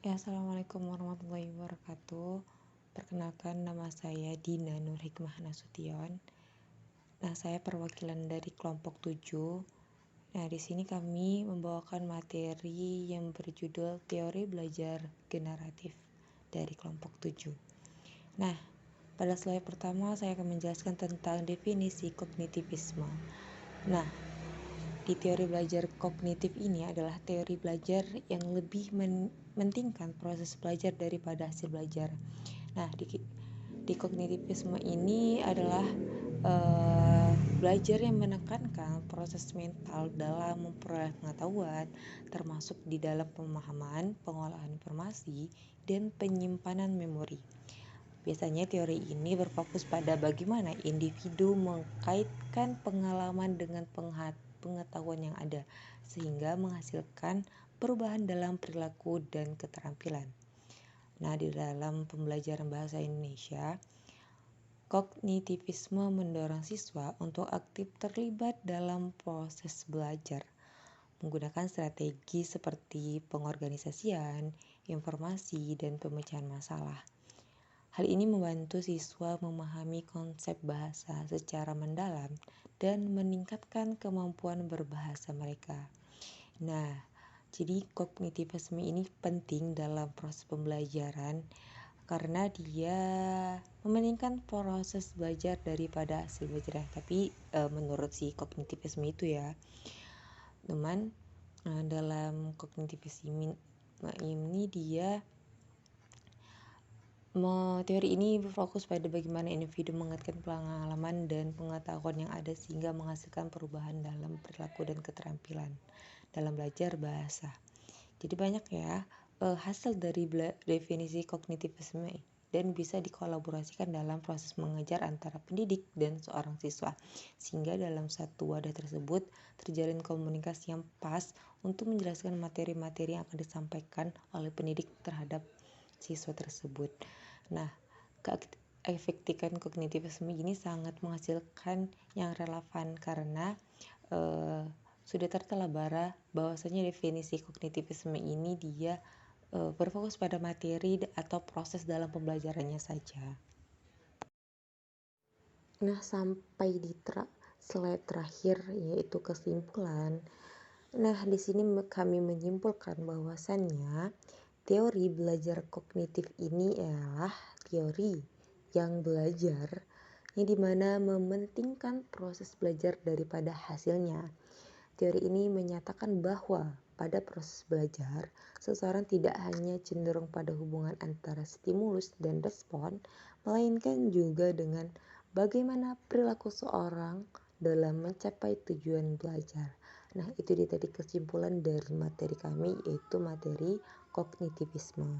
Ya, Assalamualaikum warahmatullahi wabarakatuh. Perkenalkan, nama saya Dina Nur Hikmah Nasution. Nah, saya perwakilan dari kelompok 7. Nah, di sini kami membawakan materi yang berjudul Teori Belajar Generatif dari kelompok 7. Nah, pada slide pertama saya akan menjelaskan tentang definisi kognitivisme. Nah, di teori belajar kognitif ini adalah teori belajar yang lebih mementingkan proses belajar daripada hasil belajar. Nah, di kognitivisme ini adalah belajar yang menekankan proses mental dalam memperoleh pengetahuan, termasuk di dalam pemahaman, pengolahan informasi, dan penyimpanan memori. Biasanya teori ini berfokus pada bagaimana individu mengkaitkan pengalaman dengan pengetahuan yang ada, sehingga menghasilkan perubahan dalam perilaku dan keterampilan. Nah, di dalam pembelajaran bahasa Indonesia, kognitivisme mendorong siswa untuk aktif terlibat dalam proses belajar, menggunakan strategi seperti pengorganisasian, informasi, dan pemecahan masalah. Hal ini membantu siswa memahami konsep bahasa secara mendalam dan meningkatkan kemampuan berbahasa mereka. Nah, jadi kognitivisme ini penting dalam proses pembelajaran karena dia mementingkan proses belajar daripada hasil belajar. Tapi menurut si kognitivisme itu ya, teman, dalam kognitivisme ini dia teori ini berfokus pada bagaimana individu mengaitkan pengalaman dan pengetahuan yang ada sehingga menghasilkan perubahan dalam perilaku dan keterampilan dalam belajar bahasa. Jadi banyak ya hasil dari definisi kognitivisme dan bisa dikolaborasikan dalam proses mengajar antara pendidik dan seorang siswa, sehingga dalam satu wadah tersebut terjalin komunikasi yang pas untuk menjelaskan materi-materi yang akan disampaikan oleh pendidik terhadap siswa tersebut. Nah, keefektifan kognitivisme ini sangat menghasilkan yang relevan karena sudah tertelabara bahwasanya definisi kognitivisme ini dia berfokus pada materi atau proses dalam pembelajarannya saja. Nah, sampai di slide terakhir yaitu kesimpulan. Nah, di sini kami menyimpulkan bahwasannya teori belajar kognitif ini adalah teori yang belajar yang dimana mementingkan proses belajar daripada hasilnya. Teori ini menyatakan bahwa pada proses belajar, seseorang tidak hanya cenderung pada hubungan antara stimulus dan respon, melainkan juga dengan bagaimana perilaku seorang dalam mencapai tujuan belajar. Nah, itu dia tadi kesimpulan dari materi kami, yaitu materi kognitivisme.